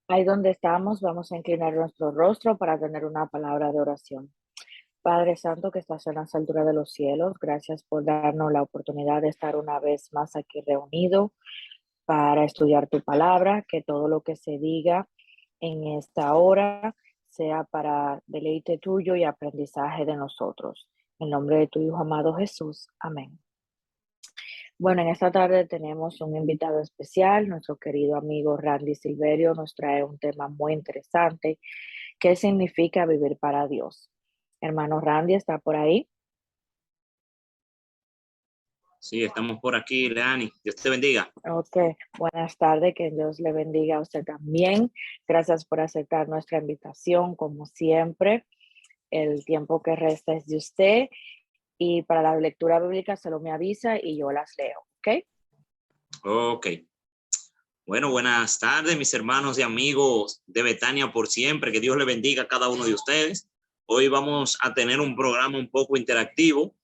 Ahí donde estamos, vamos a inclinar nuestro rostro para tener una palabra de oración. Padre Santo que estás en las alturas de los cielos, gracias por darnos la oportunidad de estar una vez más aquí reunido para estudiar tu palabra, que todo lo que se diga en esta hora sea para deleite tuyo y aprendizaje de nosotros. En nombre de tu Hijo amado Jesús. Amén. Bueno, en esta tarde tenemos un invitado especial, nuestro querido amigo Randy Silverio nos trae un tema muy interesante. ¿Qué significa vivir para Dios? Hermano Randy, ¿está por ahí? Sí, estamos por aquí, Leani. Dios te bendiga. Ok, buenas tardes, que Dios le bendiga a usted también. Gracias por aceptar nuestra invitación, como siempre. El tiempo que resta es de usted y para la lectura bíblica solo me avisa y yo las leo, ¿ok? Ok. Bueno, buenas tardes, mis hermanos y amigos de Betania por siempre. Que Dios le bendiga a cada uno de ustedes. Hoy vamos a tener un programa un poco interactivo.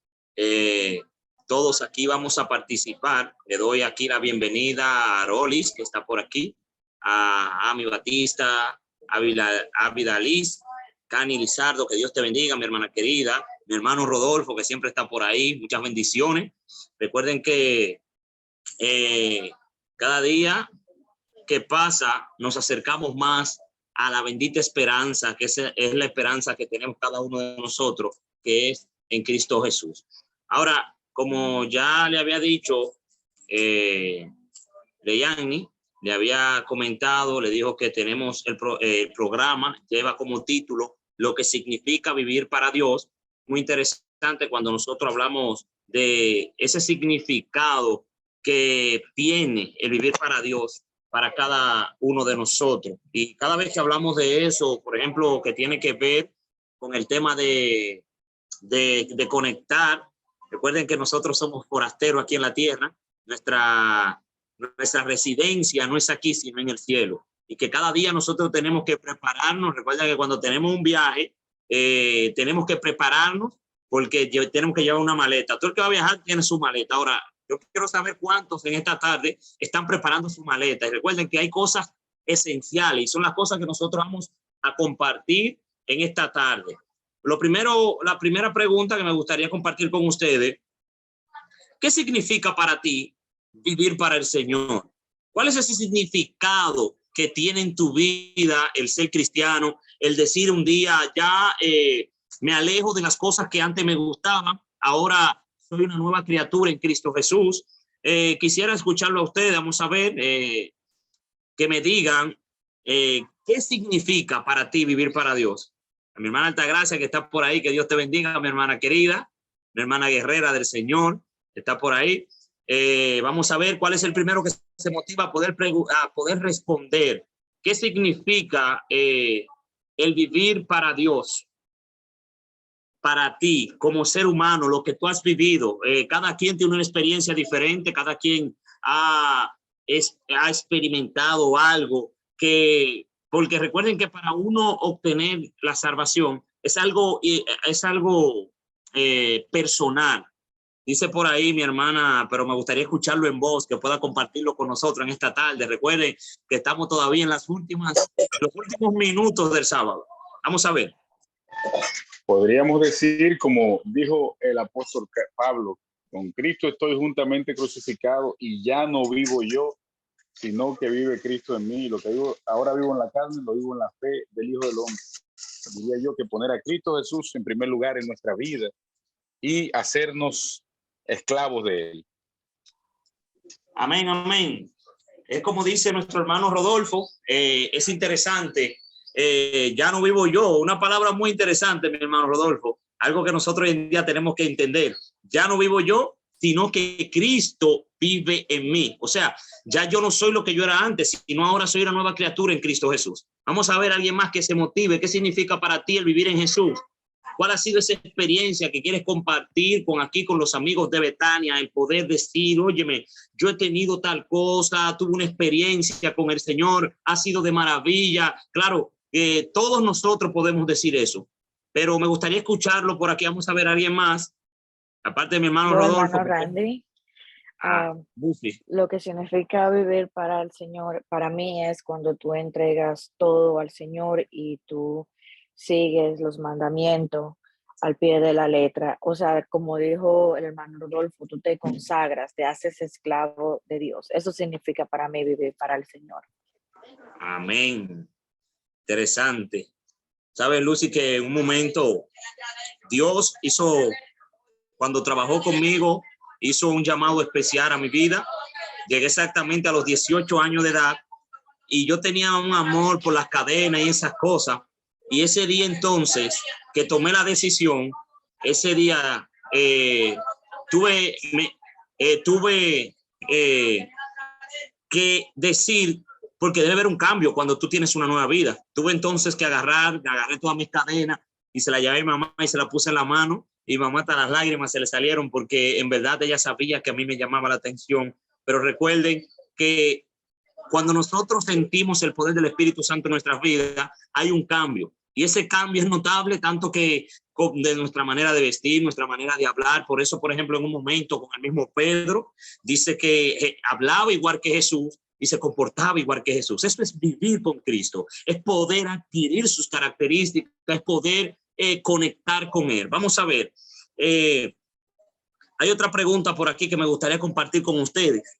Todos aquí vamos a participar. Le doy aquí la bienvenida a Arolis, que está por aquí, a Ami Batista, a Vidaliz, Cani Lizardo, que Dios te bendiga, mi hermana querida, mi hermano Rodolfo, que siempre está por ahí. Muchas bendiciones. Recuerden que cada día que pasa nos acercamos más a la bendita esperanza, que es la esperanza que tenemos cada uno de nosotros, que es en Cristo Jesús. Ahora, como ya le había dicho, Leyanni le había comentado, le dijo que tenemos el programa, lleva como título lo que significa vivir para Dios. Muy interesante cuando nosotros hablamos de ese significado que tiene el vivir para Dios para cada uno de nosotros. Y cada vez que hablamos de eso, por ejemplo, que tiene que ver con el tema de conectar, recuerden que nosotros somos forasteros aquí en la tierra, nuestra residencia no es aquí, sino en el cielo. Y que cada día nosotros tenemos que prepararnos. Recuerda que cuando tenemos un viaje, tenemos que prepararnos porque tenemos que llevar una maleta. Todo el que va a viajar tiene su maleta. Ahora, yo quiero saber cuántos en esta tarde están preparando su maleta. Y recuerden que hay cosas esenciales y son las cosas que nosotros vamos a compartir en esta tarde. La primera pregunta que me gustaría compartir con ustedes: ¿qué significa para ti vivir para el Señor? ¿Cuál es ese significado que tiene en tu vida el ser cristiano? El decir un día, ya me alejo de las cosas que antes me gustaban, ahora soy una nueva criatura en Cristo Jesús. Quisiera escucharlo a ustedes, vamos a ver, que me digan qué significa para ti vivir para Dios. A mi hermana Altagracia, que está por ahí, que Dios te bendiga, mi hermana querida, mi hermana guerrera del Señor, está por ahí. Vamos a ver cuál es el primero que se motiva a poder responder. ¿Qué significa el vivir para Dios? Para ti, como ser humano, lo que tú has vivido. Cada quien tiene una experiencia diferente, cada quien ha experimentado algo porque recuerden que para uno obtener la salvación es algo personal. Dice por ahí mi hermana, pero me gustaría escucharlo en voz, que pueda compartirlo con nosotros en esta tarde. Recuerden que estamos todavía en los últimos minutos del sábado. Vamos a ver. Podríamos decir, como dijo el apóstol Pablo, con Cristo estoy juntamente crucificado y ya no vivo yo, sino que vive Cristo en mí. Lo que ahora vivo en la carne, lo vivo en la fe del Hijo del Hombre. Diría yo que poner a Cristo Jesús en primer lugar en nuestra vida y hacernos esclavos de Él. Amén, amén. Es como dice nuestro hermano Rodolfo, es interesante. Ya no vivo yo, una palabra muy interesante, mi hermano Rodolfo, algo que nosotros hoy en día tenemos que entender. Ya no vivo yo, sino que Cristo vive en mí. O sea, ya yo no soy lo que yo era antes, sino ahora soy una nueva criatura en Cristo Jesús. Vamos a ver a alguien más que se motive. ¿Qué significa para ti el vivir en Jesús? ¿Cuál ha sido esa experiencia que quieres compartir con los amigos de Betania? El poder decir, óyeme, yo he tenido tal cosa, tuve una experiencia con el Señor, ha sido de maravilla. Claro, todos nosotros podemos decir eso, pero me gustaría escucharlo por aquí. Vamos a ver a alguien más, aparte de mi hermano Rodolfo. Hermano Randy, Ah, Lucy. lo que significa vivir para el Señor, para mí es cuando tú entregas todo al Señor y tú sigues los mandamientos al pie de la letra. O sea, como dijo el hermano Rodolfo, tú te consagras, te haces esclavo de Dios. Eso significa para mí vivir para el Señor. Amén. Interesante. ¿Sabes, Lucy, que en un momento Dios hizo, cuando trabajó conmigo, hizo un llamado especial a mi vida? Llegué exactamente a los 18 años de edad y yo tenía un amor por las cadenas y esas cosas. Y ese día entonces que tomé la decisión, ese día tuve que decir, porque debe haber un cambio cuando tú tienes una nueva vida. Tuve entonces que agarré todas mis cadenas y se la llevé a mi mamá y se la puse en la mano y mamá hasta las lágrimas se le salieron porque en verdad ella sabía que a mí me llamaba la atención. Pero recuerden que cuando nosotros sentimos el poder del Espíritu Santo en nuestras vidas, hay un cambio. Y ese cambio es notable tanto que de nuestra manera de vestir, nuestra manera de hablar. Por eso, por ejemplo, en un momento con el mismo Pedro, dice que hablaba igual que Jesús y se comportaba igual que Jesús. Eso es vivir con Cristo, es poder adquirir sus características, es poder conectar con Él. Vamos a ver. Hay otra pregunta por aquí que me gustaría compartir con ustedes.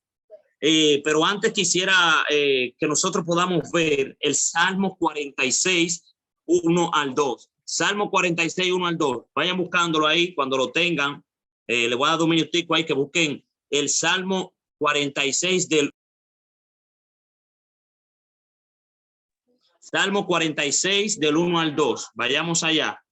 Pero antes quisiera que nosotros podamos ver el Salmo 46, 1 al 2. Salmo 46, 1 al 2. Vayan buscándolo ahí cuando lo tengan. Le voy a dar un minutico ahí que busquen el Salmo 46 del Salmo 46 del 1 al 2. Vayamos allá.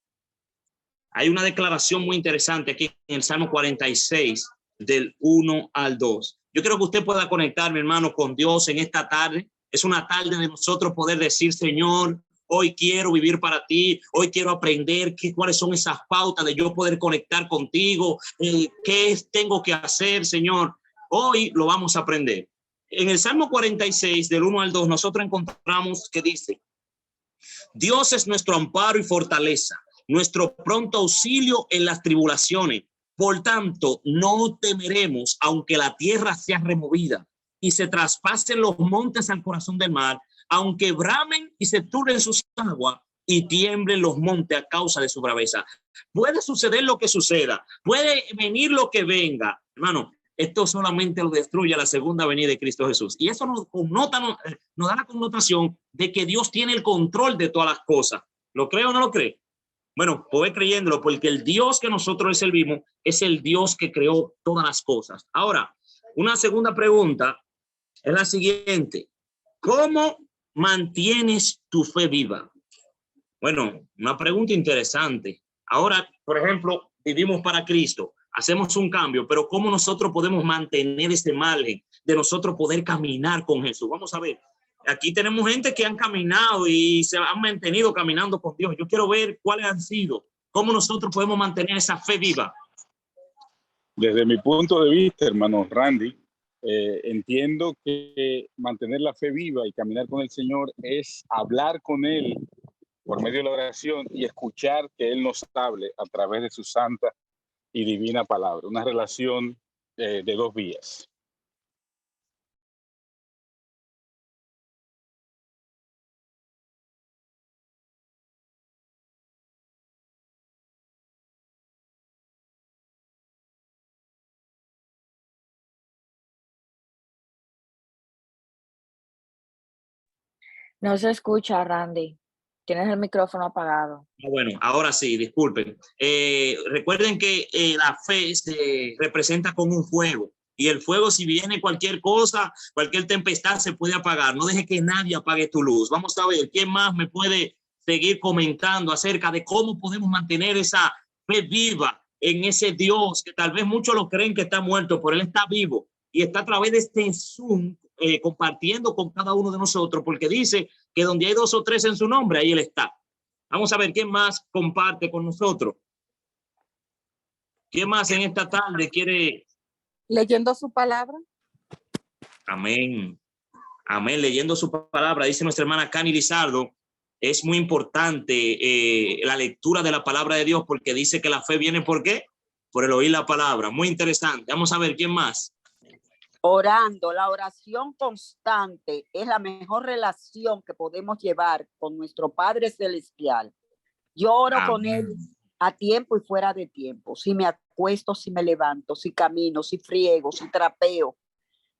Hay una declaración muy interesante aquí en el Salmo 46 del 1 al 2. Yo quiero que usted pueda conectar, mi hermano, con Dios en esta tarde. Es una tarde de nosotros poder decir, Señor, hoy quiero vivir para ti, hoy quiero aprender cuáles son esas pautas de yo poder conectar contigo, qué tengo que hacer, Señor. Hoy lo vamos a aprender. En el Salmo 46, del 1 al 2, nosotros encontramos que dice, Dios es nuestro amparo y fortaleza, nuestro pronto auxilio en las tribulaciones. Por tanto, no temeremos, aunque la tierra sea removida y se traspasen los montes al corazón del mar, aunque bramen y se turben sus aguas y tiemblen los montes a causa de su braveza. Puede suceder lo que suceda, puede venir lo que venga, hermano. Esto solamente lo destruye la segunda venida de Cristo Jesús. Y eso nos da la connotación de que Dios tiene el control de todas las cosas. ¿Lo cree o no lo cree? Bueno, pues creyéndolo, porque el Dios que nosotros servimos es el Dios que creó todas las cosas. Ahora, una segunda pregunta es la siguiente. ¿Cómo mantienes tu fe viva? Bueno, una pregunta interesante. Ahora, por ejemplo, vivimos para Cristo, hacemos un cambio, pero ¿cómo nosotros podemos mantener ese margen de nosotros poder caminar con Jesús? Vamos a ver. Aquí tenemos gente que han caminado y se han mantenido caminando con Dios. Yo quiero ver cuáles han sido, cómo nosotros podemos mantener esa fe viva. Desde mi punto de vista, hermano Randy, entiendo que mantener la fe viva y caminar con el Señor es hablar con Él por medio de la oración y escuchar que Él nos hable a través de su santa y divina palabra. Una relación de dos vías. No se escucha, Randy. Tienes el micrófono apagado. Bueno, ahora sí, disculpen. Recuerden que la fe se representa con un fuego. Y el fuego, si viene cualquier cosa, cualquier tempestad, se puede apagar. No deje que nadie apague tu luz. Vamos a ver, ¿quién más me puede seguir comentando acerca de cómo podemos mantener esa fe viva en ese Dios que tal vez muchos lo creen que está muerto, pero Él está vivo y está a través de este Zoom compartiendo con cada uno de nosotros, porque dice que donde hay 2 o 3 en su nombre, ahí Él está. Vamos a ver quién más comparte con nosotros. ¿Quién más en esta tarde quiere? Leyendo su palabra. Amén. Amén. Leyendo su palabra, dice nuestra hermana Cani Lizardo, es muy importante la lectura de la palabra de Dios, porque dice que la fe viene ¿por qué? Por el oír la palabra. Muy interesante. Vamos a ver quién más. Orando, la oración constante es la mejor relación que podemos llevar con nuestro Padre Celestial. Yo oro con Él a tiempo y fuera de tiempo. Si me acuesto, si me levanto, si camino, si friego, si trapeo.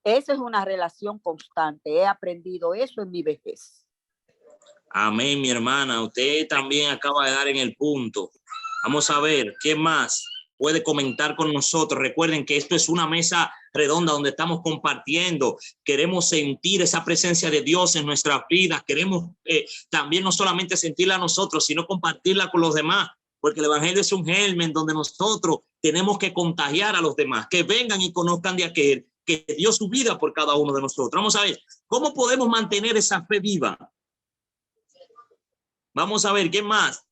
Esa es una relación constante. He aprendido eso en mi vejez. Amén, mi hermana. Usted también acaba de dar en el punto. Vamos a ver, ¿qué más puede comentar con nosotros? Recuerden que esto es una mesa redonda donde estamos compartiendo. Queremos sentir esa presencia de Dios en nuestras vidas. Queremos también no solamente sentirla a nosotros, sino compartirla con los demás. Porque el evangelio es un germen donde nosotros tenemos que contagiar a los demás, que vengan y conozcan de aquel que dio su vida por cada uno de nosotros. Vamos a ver, ¿cómo podemos mantener esa fe viva? Vamos a ver, ¿qué más?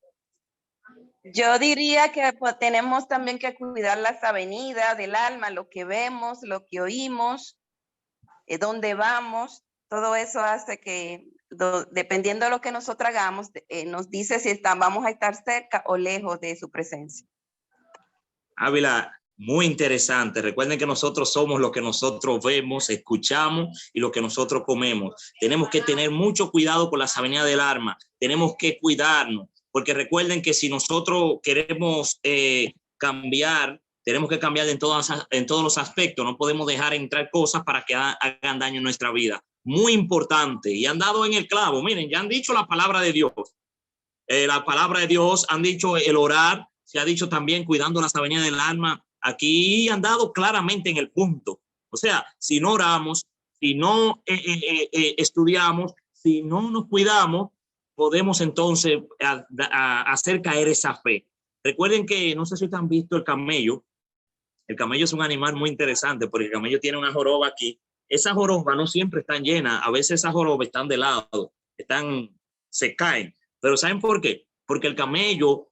Yo diría que pues, tenemos también que cuidar las avenidas del alma, lo que vemos, lo que oímos, dónde vamos. Todo eso hace que, dependiendo de lo que nosotros hagamos, nos dice si vamos a estar cerca o lejos de su presencia. Ávila, muy interesante. Recuerden que nosotros somos lo que nosotros vemos, escuchamos y lo que nosotros comemos. Tenemos que tener mucho cuidado con las avenidas del alma. Tenemos que cuidarnos, porque recuerden que si nosotros queremos cambiar, tenemos que cambiar en todos los aspectos. No podemos dejar entrar cosas para que hagan daño en nuestra vida. Muy importante. Y han dado en el clavo. Miren, ya han dicho la palabra de Dios. La palabra de Dios, han dicho el orar. Se ha dicho también cuidando las avenidas del alma. Aquí han dado claramente en el punto. O sea, si no oramos, si no estudiamos, si no nos cuidamos, podemos entonces hacer caer esa fe. Recuerden que, no sé si ustedes han visto el camello. El camello es un animal muy interesante porque el camello tiene una joroba aquí. Esas jorobas no siempre están llenas. A veces esas jorobas están de lado, se caen. Pero ¿saben por qué? Porque el camello,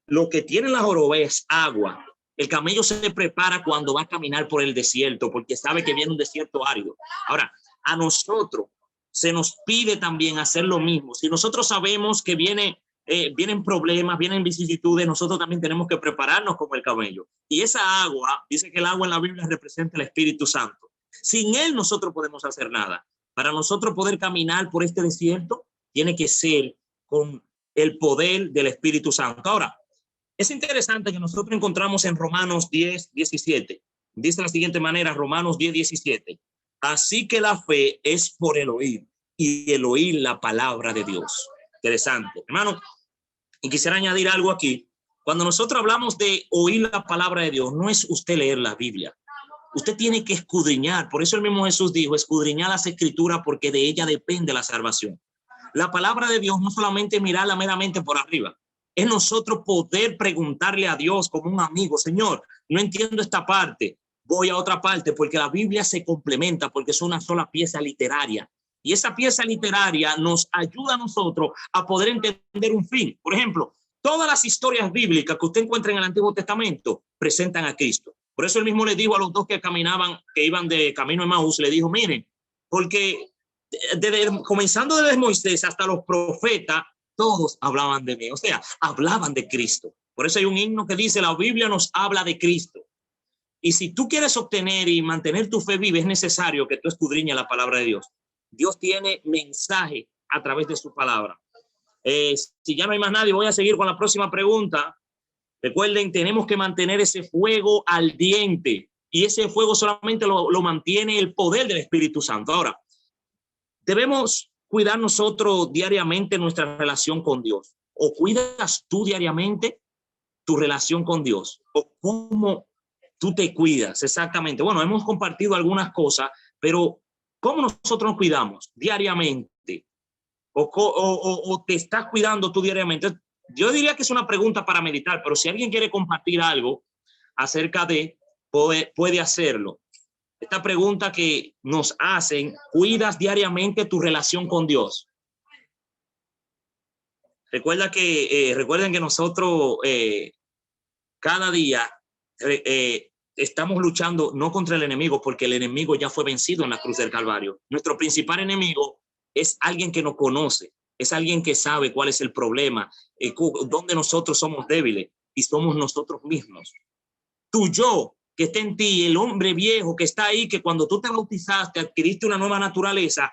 lo que tiene la joroba es agua. El camello se prepara cuando va a caminar por el desierto porque sabe que viene un desierto árido. Ahora, a nosotros se nos pide también hacer lo mismo. Si nosotros sabemos que vienen problemas, vienen vicisitudes, nosotros también tenemos que prepararnos como el camello. Y esa agua, dice que el agua en la Biblia representa el Espíritu Santo. Sin él nosotros podemos hacer nada. Para nosotros poder caminar por este desierto, tiene que ser con el poder del Espíritu Santo. Ahora, es interesante que nosotros encontramos en Romanos 10:17. Dice de la siguiente manera, Romanos 10:17. Así que la fe es por el oír y el oír la palabra de Dios. Interesante, hermano. Y quisiera añadir algo aquí. Cuando nosotros hablamos de oír la palabra de Dios, no es usted leer la Biblia. Usted tiene que escudriñar. Por eso el mismo Jesús dijo, escudriñar las escrituras porque de ella depende la salvación. La palabra de Dios no solamente mirarla meramente por arriba. Es nosotros poder preguntarle a Dios como un amigo, Señor, no entiendo esta parte, voy a otra parte, porque la Biblia se complementa, porque es una sola pieza literaria. Y esa pieza literaria nos ayuda a nosotros a poder entender un fin. Por ejemplo, todas las historias bíblicas que usted encuentra en el Antiguo Testamento presentan a Cristo. Por eso él mismo le dijo a los dos que iban de camino a Emaús, le dijo, miren, porque comenzando desde Moisés hasta los profetas, todos hablaban de mí, o sea, hablaban de Cristo. Por eso hay un himno que dice, la Biblia nos habla de Cristo. Y si tú quieres obtener y mantener tu fe viva, es necesario que tú escudriñes la palabra de Dios. Dios tiene mensaje a través de su palabra. Si ya no hay más nadie, voy a seguir con la próxima pregunta. Recuerden, tenemos que mantener ese fuego ardiente. Y ese fuego solamente lo mantiene el poder del Espíritu Santo. Ahora, debemos cuidar nosotros diariamente nuestra relación con Dios. ¿O cuidas tú diariamente tu relación con Dios? ¿O cómo tú te cuidas? Exactamente. Bueno, hemos compartido algunas cosas, pero ¿cómo nosotros nos cuidamos diariamente? ¿O te estás cuidando tú diariamente? Yo diría que es una pregunta para meditar, pero si alguien quiere compartir algo acerca de, puede hacerlo. Esta pregunta que nos hacen, ¿cuidas diariamente tu relación con Dios? Recuerden que nosotros cada día estamos luchando no contra el enemigo, porque el enemigo ya fue vencido en la cruz del Calvario. Nuestro principal enemigo es alguien que nos conoce, es alguien que sabe cuál es el problema, dónde nosotros somos débiles, y somos nosotros mismos. Tu yo que está en ti, el hombre viejo que está ahí, que cuando tú te bautizaste, adquiriste una nueva naturaleza,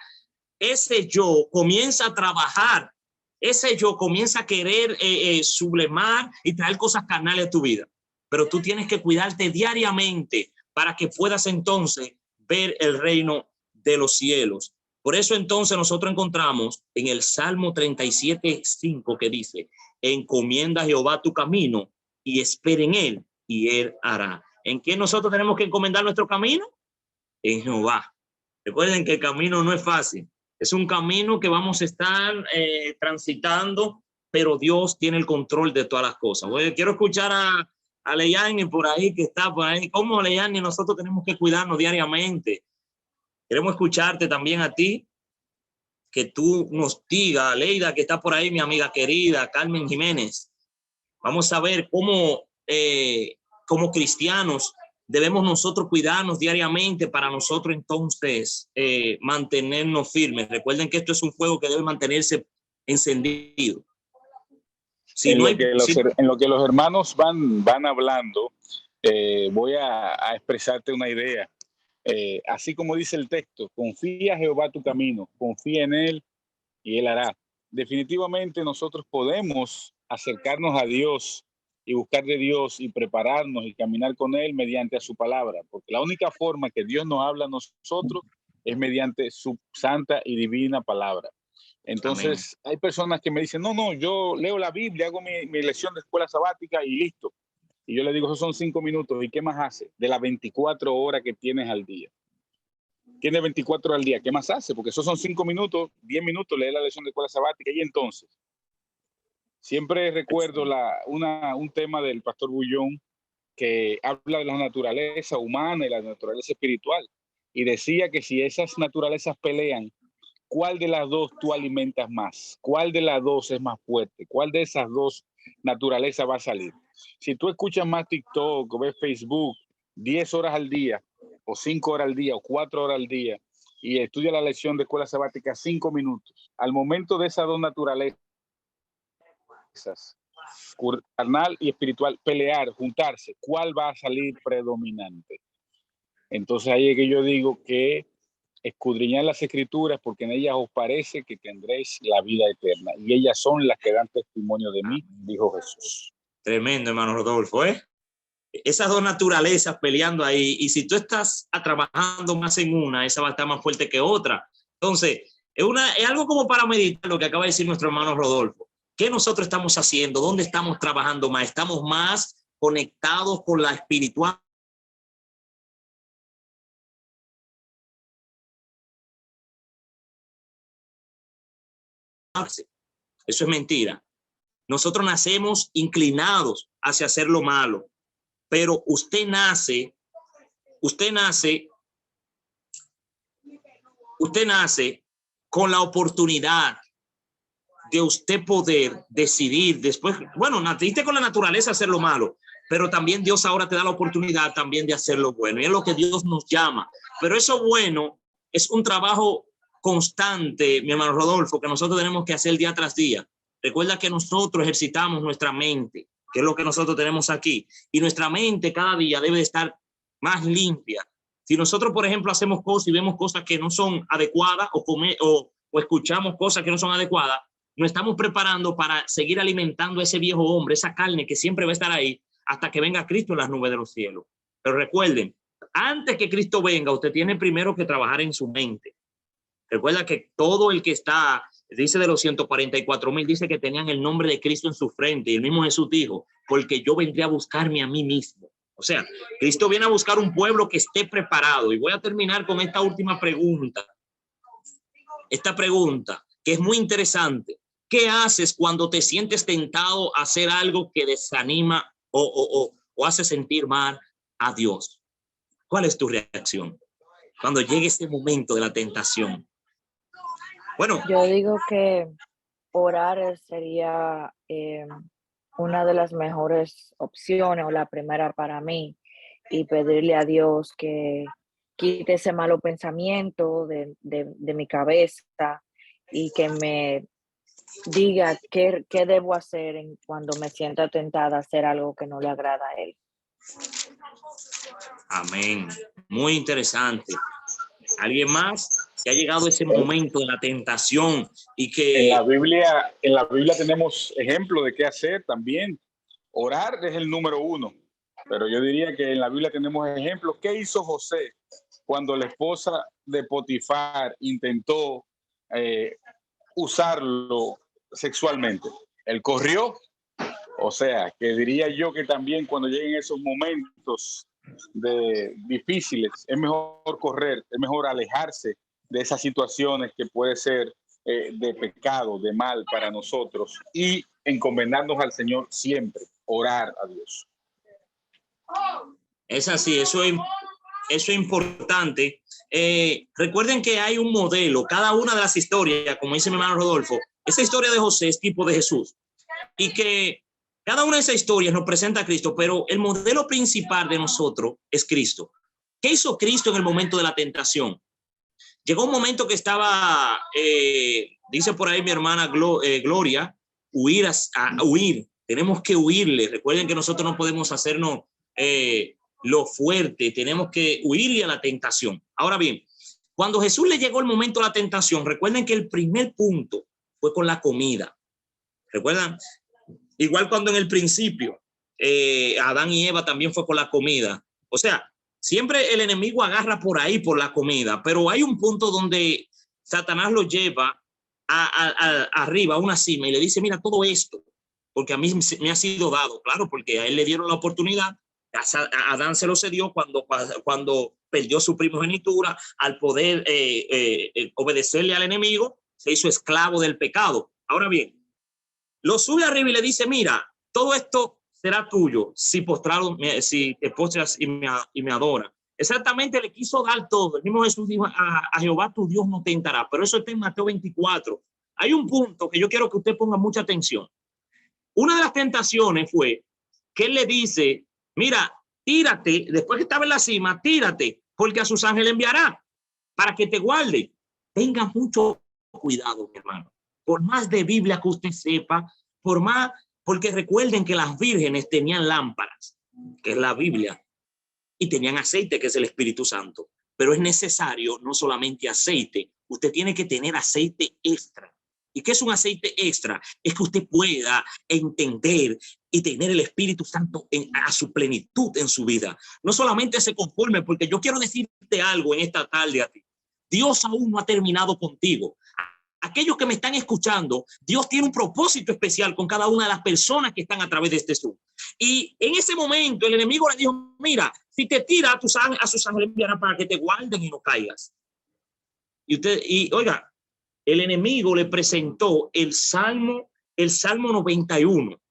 ese yo comienza a trabajar, ese yo comienza a querer sublimar y traer cosas carnales a tu vida. Pero tú tienes que cuidarte diariamente para que puedas entonces ver el reino de los cielos. Por eso entonces nosotros encontramos en el Salmo 37:5 que dice, encomienda a Jehová tu camino y espera en él y él hará. ¿En quién nosotros tenemos que encomendar nuestro camino? En Jehová. Recuerden que el camino no es fácil. Es un camino que vamos a estar transitando, pero Dios tiene el control de todas las cosas. Oye, quiero escuchar a Leyani por ahí, que está por ahí. ¿Cómo, Leyani? Nosotros tenemos que cuidarnos diariamente. Queremos escucharte también a ti, que tú nos digas, Leida, que está por ahí, mi amiga querida, Carmen Jiménez. Vamos a ver cómo, como cristianos, debemos nosotros cuidarnos diariamente para nosotros entonces mantenernos firmes. Recuerden que esto es un fuego que debe mantenerse encendido. Si en, no lo hay, que los, si, en lo que los hermanos van hablando, voy a expresarte una idea. Así como dice el texto, confía a Jehová tu camino, confía en él y él hará. Definitivamente nosotros podemos acercarnos a Dios y buscar de Dios y prepararnos y caminar con él mediante a su palabra, porque la única forma que Dios nos habla a nosotros es mediante su santa y divina palabra. Entonces, hay personas que me dicen, no, yo leo la Biblia, hago mi lección de escuela sabática y listo. Y yo le digo, esos son 5 minutos. ¿Y qué más hace? De las 24 horas que tienes al día. Tiene 24 horas al día. ¿Qué más hace? Porque esos son 5 minutos, 10 minutos, lee la lección de escuela sabática. Y entonces, siempre recuerdo un tema del pastor Bullón que habla de la naturaleza humana y la naturaleza espiritual. Y decía que si esas naturalezas pelean, ¿cuál de las dos tú alimentas más? ¿Cuál de las dos es más fuerte? ¿Cuál de esas dos naturalezas va a salir? Si tú escuchas más TikTok o ves Facebook 10 horas al día, o 5 horas al día, o 4 horas al día, y estudias la lección de escuela sabática 5 minutos, al momento de esas dos naturalezas, carnal y espiritual, pelear, juntarse, ¿cuál va a salir predominante? Entonces ahí es que yo digo que escudriñad las escrituras porque en ellas os parece que tendréis la vida eterna y ellas son las que dan testimonio de mí, dijo Jesús. Tremendo, hermano Rodolfo, ¿eh? Esas dos naturalezas peleando ahí, y si tú estás trabajando más en una, esa va a estar más fuerte que otra. Entonces, es algo como para meditar lo que acaba de decir nuestro hermano Rodolfo. ¿Qué nosotros estamos haciendo? ¿Dónde estamos trabajando más? ¿Estamos más conectados con la espiritual? Eso es mentira. Nosotros nacemos inclinados hacia hacer lo malo, pero usted nace con la oportunidad de usted poder decidir después. Bueno, naciste con la naturaleza hacer lo malo, pero también Dios ahora te da la oportunidad también de hacer lo bueno, y es lo que Dios nos llama. Pero eso bueno es un trabajo constante, mi hermano Rodolfo, que nosotros tenemos que hacer día tras día. Recuerda que nosotros ejercitamos nuestra mente, que es lo que nosotros tenemos aquí, y nuestra mente cada día debe estar más limpia. Si nosotros, por ejemplo, hacemos cosas y vemos cosas que no son adecuadas o escuchamos cosas que no son adecuadas, nos estamos preparando para seguir alimentando a ese viejo hombre, esa carne que siempre va a estar ahí hasta que venga Cristo en las nubes de los cielos. Pero recuerden, antes que Cristo venga, usted tiene primero que trabajar en su mente. Recuerda que todo el que está, dice de los 144,000, dice que tenían el nombre de Cristo en su frente. Y el mismo Jesús dijo, porque yo vendré a buscarme a mí mismo. O sea, Cristo viene a buscar un pueblo que esté preparado. Y voy a terminar con esta última pregunta. Esta pregunta, que es muy interesante. ¿Qué haces cuando te sientes tentado a hacer algo que desanima o hace sentir mal a Dios? ¿Cuál es tu reacción cuando llegue ese momento de la tentación? Bueno, yo digo que orar sería una de las mejores opciones, o la primera para mí, y pedirle a Dios que quite ese malo pensamiento de mi cabeza y que me diga qué debo hacer cuando me sienta tentada a hacer algo que no le agrada a Él. Amén. Muy interesante. ¿Alguien más que ha llegado ese momento de la tentación y que en la Biblia tenemos ejemplos de qué hacer también? Orar es el número 1, pero yo diría que en la Biblia tenemos ejemplos. ¿Qué hizo José cuando la esposa de Potifar intentó usarlo sexualmente? Él corrió. O sea, que diría yo que también cuando lleguen esos momentos difíciles, es mejor correr, es mejor alejarse de esas situaciones que puede ser de pecado, de mal para nosotros, y encomendarnos al Señor siempre, orar a Dios. Es así, eso es importante. Recuerden que hay un modelo, cada una de las historias, como dice mi hermano Rodolfo, esa historia de José es tipo de Jesús, y que cada una de esas historias nos presenta a Cristo, pero el modelo principal de nosotros es Cristo. ¿Qué hizo Cristo en el momento de la tentación? Llegó un momento que estaba, dice por ahí mi hermana Gloria, huir. Tenemos que huirle. Recuerden que nosotros no podemos hacernos lo fuerte, tenemos que huirle a la tentación. Ahora bien, cuando Jesús le llegó el momento de la tentación, recuerden que el primer punto fue con la comida. ¿Recuerdan? Igual cuando en el principio Adán y Eva también fue por la comida. O sea, siempre el enemigo agarra por ahí por la comida, pero hay un punto donde Satanás lo lleva arriba a una cima y le dice, mira todo esto, porque a mí me ha sido dado, claro, porque a él le dieron la oportunidad, a Adán se lo cedió cuando perdió su primogenitura, al poder obedecerle al enemigo, se hizo esclavo del pecado. Ahora bien, lo sube arriba y le dice, mira, todo esto será tuyo si te postras y me adoras. Exactamente, le quiso dar todo. El mismo Jesús dijo, a Jehová tu Dios no tentará, pero eso está en Mateo 24. Hay un punto que yo quiero que usted ponga mucha atención. Una de las tentaciones fue que él le dice, mira, tírate, después que estaba en la cima, tírate, porque a sus ángeles enviará para que te guarden. Tenga mucho cuidado, mi hermano. Por más de Biblia que usted sepa, porque recuerden que las vírgenes tenían lámparas, que es la Biblia, y tenían aceite, que es el Espíritu Santo. Pero es necesario no solamente aceite, usted tiene que tener aceite extra. ¿Y qué es un aceite extra? Es que usted pueda entender y tener el Espíritu Santo a su plenitud en su vida. No solamente se conforme, porque yo quiero decirte algo en esta tarde a ti. Dios aún no ha terminado contigo. Aquellos que me están escuchando, Dios tiene un propósito especial con cada una de las personas que están a través de este Zoom. Y en ese momento el enemigo le dijo, mira, si te tira a sus ángeles enviará para que te guarden y no caigas. Y oiga, el enemigo le presentó el Salmo 91.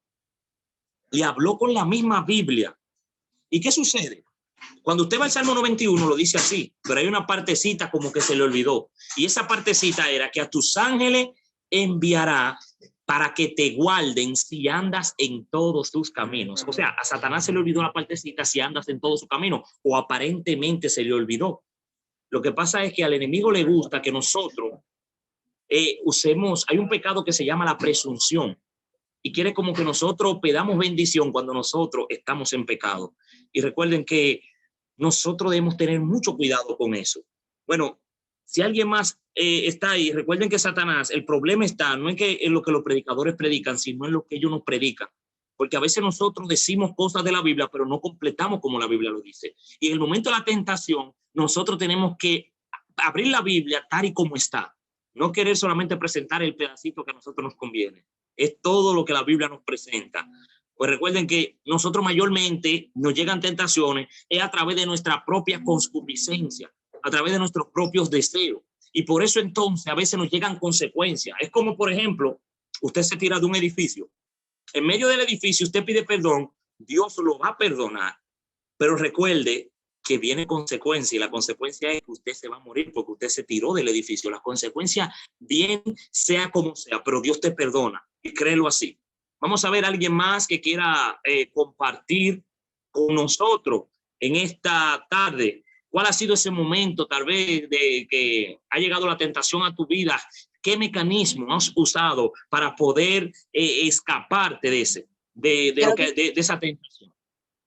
Le habló con la misma Biblia. ¿Y qué sucede? Cuando usted va al Salmo 91 lo dice así, pero hay una partecita como que se le olvidó. Y esa partecita era que a tus ángeles enviará para que te guarden si andas en todos tus caminos. O sea, a Satanás se le olvidó la partecita si andas en todo su camino, o aparentemente se le olvidó. Lo que pasa es que al enemigo le gusta que nosotros hay un pecado que se llama la presunción. Y quiere como que nosotros pedamos bendición cuando nosotros estamos en pecado. Y recuerden que nosotros debemos tener mucho cuidado con eso. Bueno, si alguien más está ahí, recuerden que Satanás, el problema está no en lo que los predicadores predican, sino en lo que ellos nos predican. Porque a veces nosotros decimos cosas de la Biblia, pero no completamos como la Biblia lo dice. Y en el momento de la tentación, nosotros tenemos que abrir la Biblia tal y como está. No querer solamente presentar el pedacito que a nosotros nos conviene. Es todo lo que la Biblia nos presenta. Pues recuerden que nosotros mayormente nos llegan tentaciones es a través de nuestra propia concupiscencia, a través de nuestros propios deseos. Y por eso entonces a veces nos llegan consecuencias. Es como, por ejemplo, usted se tira de un edificio. En medio del edificio usted pide perdón, Dios lo va a perdonar. Pero recuerde que viene consecuencia, y la consecuencia es que usted se va a morir porque usted se tiró del edificio. La consecuencia, bien sea como sea, pero Dios te perdona, y créelo así. Vamos a ver a alguien más que quiera compartir con nosotros en esta tarde. ¿Cuál ha sido ese momento tal vez de que ha llegado la tentación a tu vida? ¿Qué mecanismo has usado para poder escaparte de esa tentación?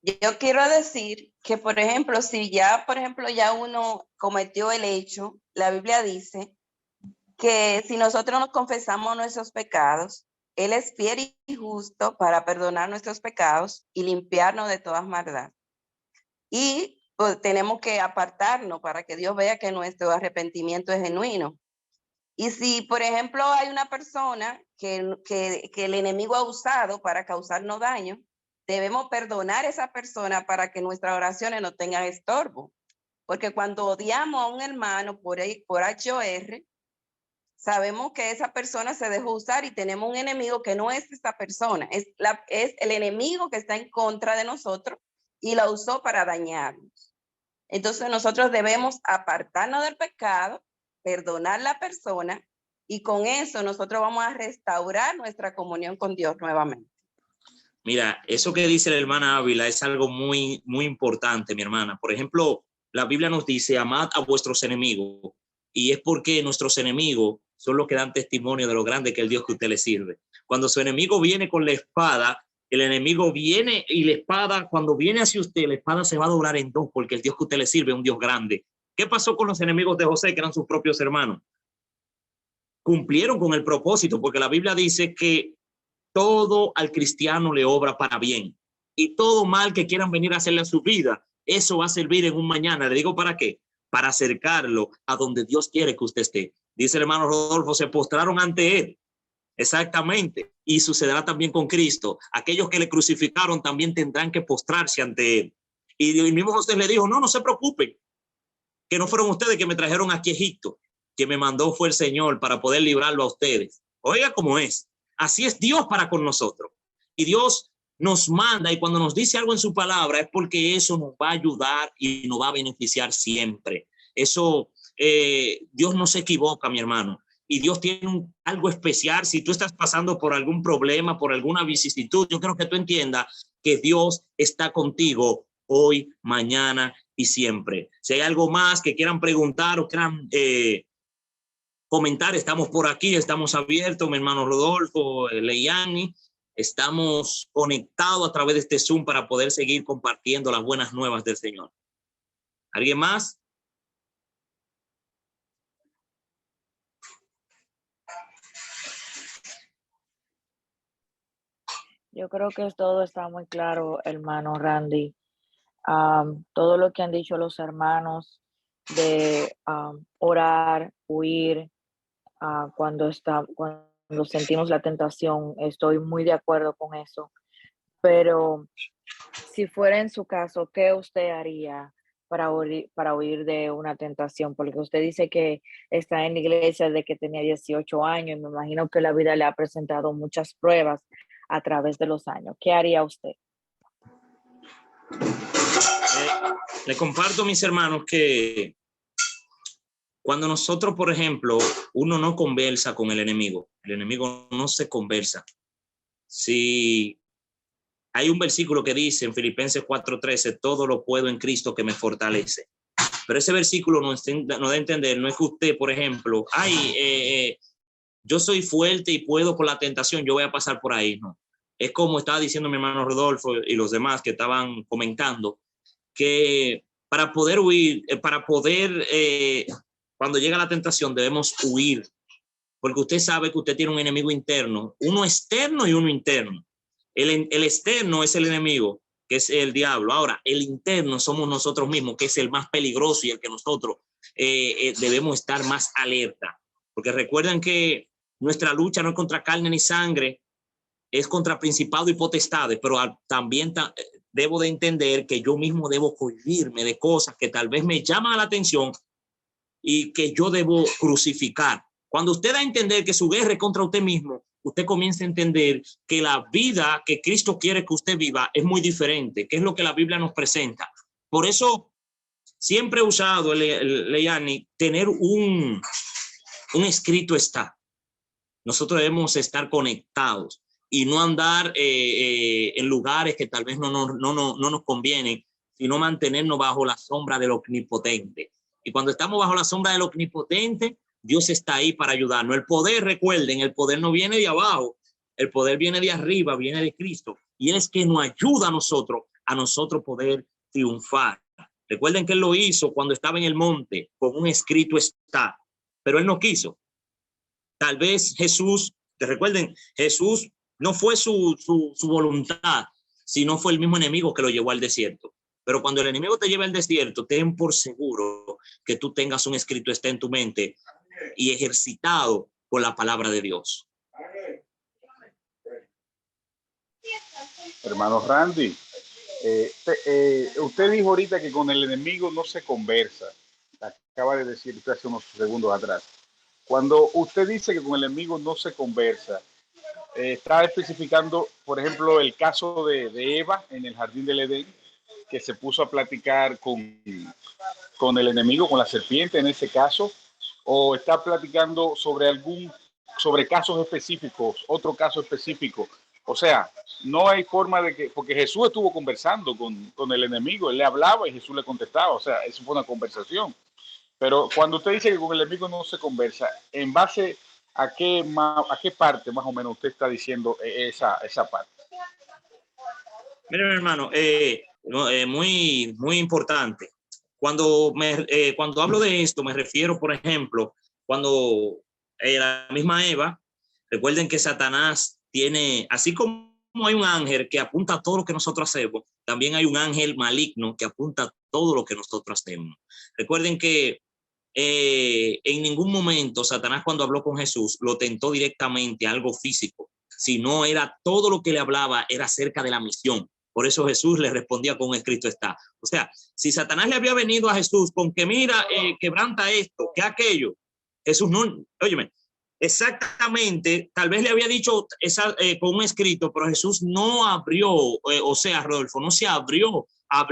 yo quiero decir que, por ejemplo, si ya, por ejemplo, ya uno cometió el hecho, la Biblia dice que si nosotros nos confesamos nuestros pecados, Él es fiel y justo para perdonar nuestros pecados y limpiarnos de todas maldad. Y pues, tenemos que apartarnos para que Dios vea que nuestro arrepentimiento es genuino. Y si, por ejemplo, hay una persona que el enemigo ha usado para causarnos daño, debemos perdonar a esa persona para que nuestras oraciones no tengan estorbo. Porque cuando odiamos a un hermano por H.O.R., sabemos que esa persona se dejó usar y tenemos un enemigo que no es esta persona, es el enemigo que está en contra de nosotros y la usó para dañarnos. Entonces nosotros debemos apartarnos del pecado, perdonar a la persona y con eso nosotros vamos a restaurar nuestra comunión con Dios nuevamente. Mira, eso que dice la hermana Ávila es algo muy, muy importante, mi hermana. Por ejemplo, la Biblia nos dice, amad a vuestros enemigos. Y es porque nuestros enemigos son los que dan testimonio de lo grande que es el Dios que usted le sirve. Cuando su enemigo viene con la espada, el enemigo viene y la espada, cuando viene hacia usted, la espada se va a doblar en dos porque el Dios que usted le sirve es un Dios grande. ¿Qué pasó con los enemigos de José, que eran sus propios hermanos? Cumplieron con el propósito, porque la Biblia dice que todo al cristiano le obra para bien y todo mal que quieran venir a hacerle a su vida, eso va a servir en un mañana. Le digo, ¿para qué? Para acercarlo a donde Dios quiere que usted esté. Dice el hermano Rodolfo, se postraron ante él. Exactamente. Y sucederá también con Cristo. Aquellos que le crucificaron también tendrán que postrarse ante él. Y el mismo José le dijo, no se preocupen, que no fueron ustedes que me trajeron aquí a Egipto, que me mandó fue el Señor para poder librarlo a ustedes. Oiga cómo es. Así es Dios para con nosotros. Y Dios nos manda, y cuando nos dice algo en su palabra es porque eso nos va a ayudar y nos va a beneficiar siempre. Eso, Dios no se equivoca, mi hermano. Y Dios tiene algo especial. Si tú estás pasando por algún problema, por alguna vicisitud, yo creo que tú entiendas que Dios está contigo hoy, mañana y siempre. Si hay algo más que quieran preguntar o quieran comentar, estamos por aquí, estamos abiertos, mi hermano Rodolfo, Leyani, estamos conectados a través de este Zoom para poder seguir compartiendo las buenas nuevas del Señor. ¿Alguien más? Yo creo que todo está muy claro, hermano Randy. Todo lo que han dicho los hermanos de orar, huir, cuando sentimos la tentación, estoy muy de acuerdo con eso. Pero si fuera en su caso, ¿qué usted haría para huir de una tentación? Porque usted dice que está en la iglesia desde que tenía 18 años y me imagino que la vida le ha presentado muchas pruebas a través de los años. ¿Qué haría usted? Le comparto, mis hermanos, que cuando nosotros, por ejemplo, uno no conversa con el enemigo no se conversa. Si hay un versículo que dice en Filipenses 4:13, todo lo puedo en Cristo que me fortalece. Pero ese versículo nos da a entender, no es que usted, por ejemplo, yo soy fuerte y puedo con la tentación, yo voy a pasar por ahí. No. Es como estaba diciendo mi hermano Rodolfo y los demás que estaban comentando, que para poder huir, cuando llega la tentación debemos huir, porque usted sabe que usted tiene un enemigo interno, uno externo y uno interno. El externo es el enemigo, que es el diablo. Ahora, el interno somos nosotros mismos, que es el más peligroso y el que nosotros debemos estar más alerta. Porque recuerden que nuestra lucha no es contra carne ni sangre, es contra principados y potestades, pero también debo de entender que yo mismo debo cohibirme de cosas que tal vez me llaman la atención y que yo debo crucificar. Cuando usted da a entender que su guerra es contra usted mismo, usted comienza a entender que la vida que Cristo quiere que usted viva es muy diferente, que es lo que la Biblia nos presenta. Por eso siempre he usado, Leyani, tener un escrito está. Nosotros debemos estar conectados y no andar en lugares que tal vez no nos convienen, sino mantenernos bajo la sombra del Omnipotente. Y cuando estamos bajo la sombra del Omnipotente, Dios está ahí para ayudarnos. El poder, recuerden, el poder no viene de abajo, el poder viene de arriba, viene de Cristo. Y Él es que nos ayuda a nosotros a nosotros poder triunfar. Recuerden que él lo hizo cuando estaba en el monte, con un escrito está, pero él no quiso. Tal vez Jesús, recuerden, Jesús no fue su voluntad, sino fue el mismo enemigo que lo llevó al desierto. Pero cuando el enemigo te lleva al desierto, ten por seguro que tú tengas un escrito está en tu mente y ejercitado por la palabra de Dios. Hermano Randy, usted dijo ahorita que con el enemigo no se conversa. Acaba de decir usted hace unos segundos atrás. Cuando usted dice que con el enemigo no se conversa, está especificando, por ejemplo, el caso de Eva en el jardín del Edén, que se puso a platicar con el enemigo, con la serpiente en ese caso, o está platicando sobre casos específicos, otro caso específico. O sea, no hay forma de que, porque Jesús estuvo conversando con el enemigo, él le hablaba y Jesús le contestaba, o sea, eso fue una conversación. Pero cuando usted dice que con el enemigo no se conversa, ¿en base a qué parte más o menos usted está diciendo esa parte? Miren, hermano, muy importante. Cuando hablo de esto, me refiero, por ejemplo, cuando la misma Eva, recuerden que Satanás tiene, así como hay un ángel que apunta a todo lo que nosotros hacemos, también hay un ángel maligno que apunta a todo lo que nosotros hacemos. Recuerden que en ningún momento Satanás, cuando habló con Jesús, lo tentó directamente a algo físico, sino era todo lo que le hablaba era acerca de la misión. Por eso Jesús le respondía con un escrito está. O sea, si Satanás le había venido a Jesús con que mira, quebranta esto, que aquello, Jesús no, óyeme, exactamente, tal vez le había dicho con un escrito, pero Jesús no abrió, o sea, Rodolfo, no se abrió a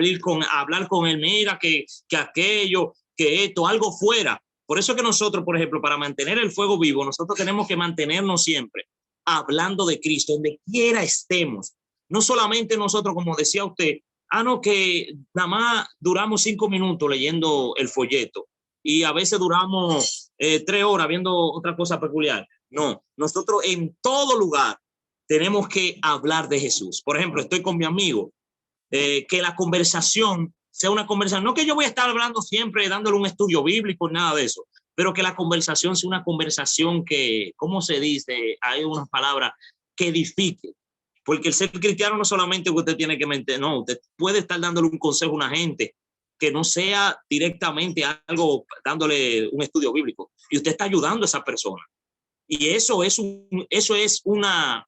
hablar con él, mira que aquello, que esto, algo fuera. Por eso que nosotros, por ejemplo, para mantener el fuego vivo, nosotros tenemos que mantenernos siempre hablando de Cristo, donde quiera estemos. No solamente nosotros, como decía usted, no, que nada más duramos 5 minutos leyendo el folleto y a veces duramos 3 horas viendo otra cosa peculiar. No, nosotros en todo lugar tenemos que hablar de Jesús. Por ejemplo, estoy con mi amigo, que la conversación sea una conversación, no que yo voy a estar hablando siempre, dándole un estudio bíblico, nada de eso, pero que la conversación sea una conversación que, ¿cómo se dice? Hay unas palabras que edifique. Porque el ser cristiano no solamente que usted tiene que mentir, no, usted puede estar dándole un consejo a una gente que no sea directamente algo, dándole un estudio bíblico, y usted está ayudando a esa persona. Y eso es una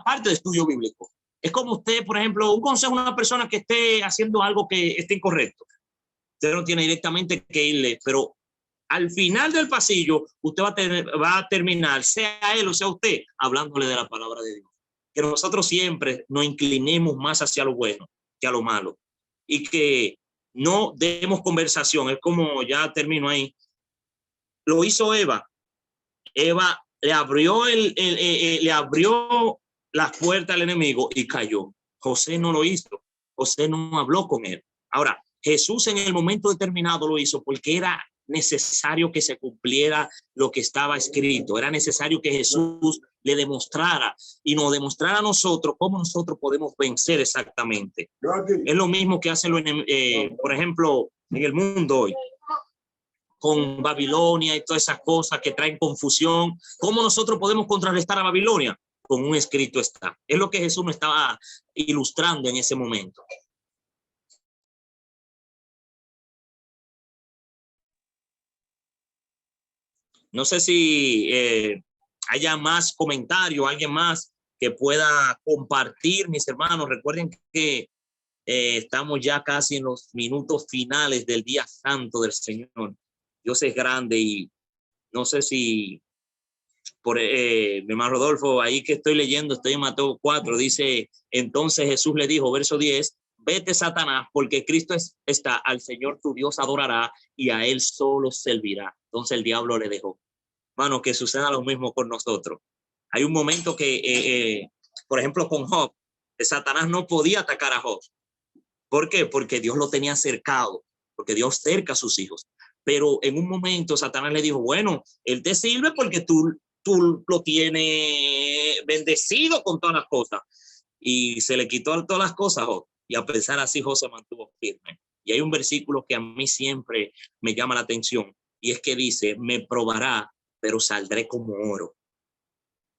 parte de estudio bíblico. Es como usted, por ejemplo, un consejo a una persona que esté haciendo algo que esté incorrecto. Usted no tiene directamente que irle, pero al final del pasillo, usted va a terminar, sea él o sea usted, hablándole de la palabra de Dios. Que nosotros siempre nos inclinemos más hacia lo bueno que a lo malo y que no demos conversación. Es como, ya termino ahí, lo hizo Eva. Eva le abrió las puertas al enemigo y cayó. José no lo hizo. José no habló con él. Ahora, Jesús en el momento determinado lo hizo porque era necesario que se cumpliera lo que estaba escrito. Era necesario que Jesús le demostrara y nos demostrara a nosotros cómo nosotros podemos vencer exactamente. Es lo mismo que hacen por ejemplo, en el mundo hoy, con Babilonia y todas esas cosas que traen confusión. ¿Cómo nosotros podemos contrarrestar a Babilonia? Con un escrito está. Es lo que Jesús nos estaba ilustrando en ese momento. No sé si haya más comentarios, alguien más que pueda compartir, mis hermanos. Recuerden que estamos ya casi en los minutos finales del día santo del Señor. Dios es grande y no sé si mi hermano Rodolfo, ahí que estoy leyendo, estoy en Mateo 4, dice, entonces Jesús le dijo, verso 10, vete Satanás, porque Cristo está, al Señor tu Dios adorará y a él solo servirá. Entonces el diablo le dejó. Mano, que suceda lo mismo con nosotros. Hay un momento que, por ejemplo, con Job, Satanás no podía atacar a Job. ¿Por qué? Porque Dios lo tenía cercado, porque Dios cerca a sus hijos. Pero en un momento Satanás le dijo, bueno, él te sirve porque tú lo tienes bendecido con todas las cosas. Y se le quitó todas las cosas, Job. y a pesar así Job se mantuvo firme. Y hay un versículo que a mí siempre me llama la atención, y es que dice, me probará, pero saldré como oro.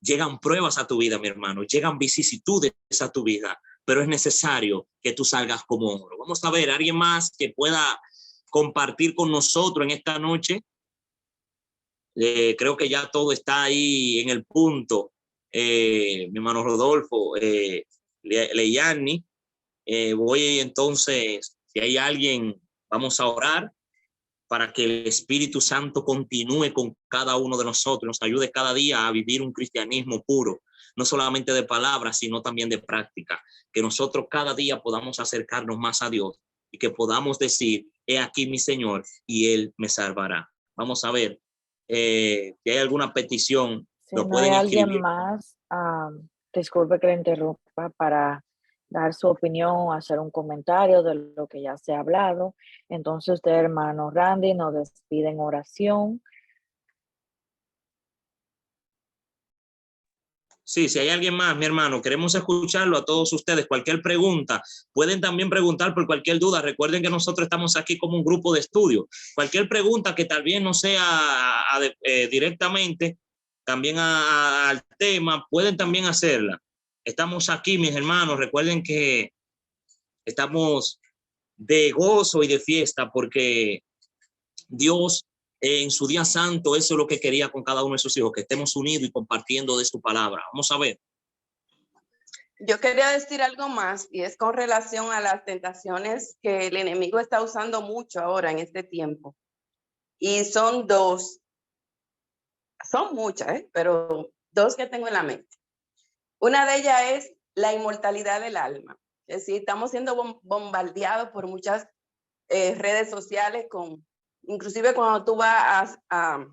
Llegan pruebas a tu vida, mi hermano, llegan vicisitudes a tu vida, pero es necesario que tú salgas como oro. Vamos a ver, ¿alguien más que pueda compartir con nosotros en esta noche? Creo que ya todo está ahí en el punto. Mi hermano Rodolfo, Leyani, voy entonces, si hay alguien, vamos a orar para que el Espíritu Santo continúe con cada uno de nosotros, nos ayude cada día a vivir un cristianismo puro, no solamente de palabras, sino también de práctica, que nosotros cada día podamos acercarnos más a Dios y que podamos decir, he aquí mi Señor y Él me salvará. Vamos a ver si hay alguna petición, Si lo no pueden hay escribir. alguien más, disculpe que le interrumpa para dar su opinión o hacer un comentario de lo que ya se ha hablado. Entonces usted, hermano Randy, nos despide en oración. Sí, si hay alguien más, mi hermano, queremos escucharlo a todos ustedes. Cualquier pregunta, pueden también preguntar por cualquier duda. Recuerden que nosotros estamos aquí como un grupo de estudio. Cualquier pregunta que tal vez no sea directamente también al tema, pueden también hacerla. Estamos aquí, mis hermanos. Recuerden que estamos de gozo y de fiesta porque Dios en su día santo, eso es lo que quería con cada uno de sus hijos, que estemos unidos y compartiendo de su palabra. Vamos a ver. Yo quería decir algo más y es con relación a las tentaciones que el enemigo está usando mucho ahora en este tiempo. Y son dos, son muchas, pero dos que tengo en la mente. Una de ellas es la inmortalidad del alma. Es decir, estamos siendo bombardeados por muchas redes sociales, inclusive cuando tú vas a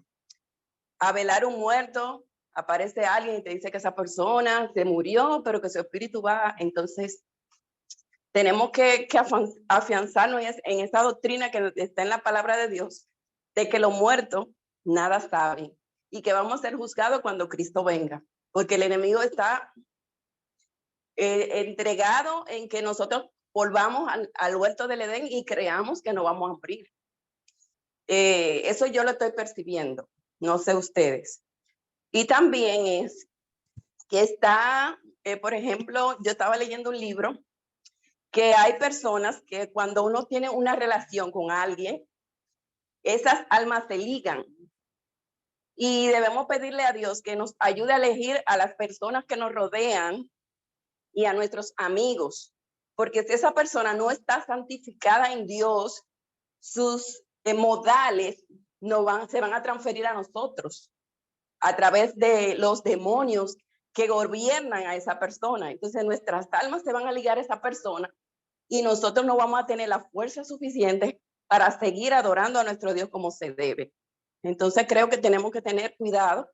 velar un muerto, aparece alguien y te dice que esa persona se murió, pero que su espíritu va. Entonces, tenemos que afianzarnos en esa doctrina que está en la palabra de Dios, de que los muertos nada saben y que vamos a ser juzgados cuando Cristo venga, porque el enemigo está entregado en que nosotros volvamos al huerto del Edén y creamos que no vamos a morir. Eso yo lo estoy percibiendo, no sé ustedes. Y también es que está, por ejemplo, yo estaba leyendo un libro que hay personas que cuando uno tiene una relación con alguien, esas almas se ligan. Y debemos pedirle a Dios que nos ayude a elegir a las personas que nos rodean y a nuestros amigos. Porque si esa persona no está santificada en Dios, sus modales se van a transferir a nosotros a través de los demonios que gobiernan a esa persona. Entonces nuestras almas se van a ligar a esa persona y nosotros no vamos a tener la fuerza suficiente para seguir adorando a nuestro Dios como se debe. Entonces creo que tenemos que tener cuidado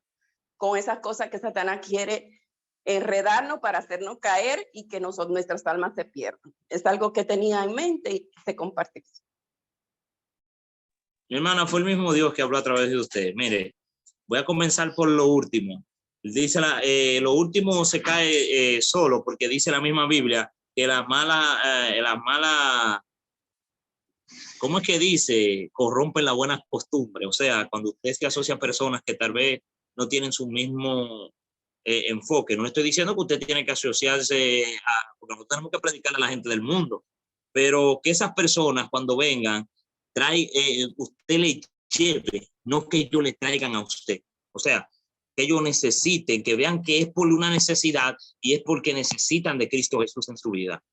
con esas cosas que Satanás quiere enredarnos para hacernos caer y que nuestras almas se pierdan. Es algo que tenía en mente y se compartió. Mi hermana, fue el mismo Dios que habló a través de usted. Mire, voy a comenzar por lo último. Dice lo último se cae solo, porque dice la misma Biblia que las malas, ¿cómo es que dice? Corrompen las buenas costumbres. O sea, cuando usted se asocia a personas que tal vez no tienen su mismo enfoque. No estoy diciendo que usted tiene que asociarse porque no tenemos que predicarle a la gente del mundo, pero que esas personas cuando vengan, usted le lleve, no que ellos le traigan a usted. O sea, que ellos necesiten, que vean que es por una necesidad y es porque necesitan de Cristo Jesús en su vida.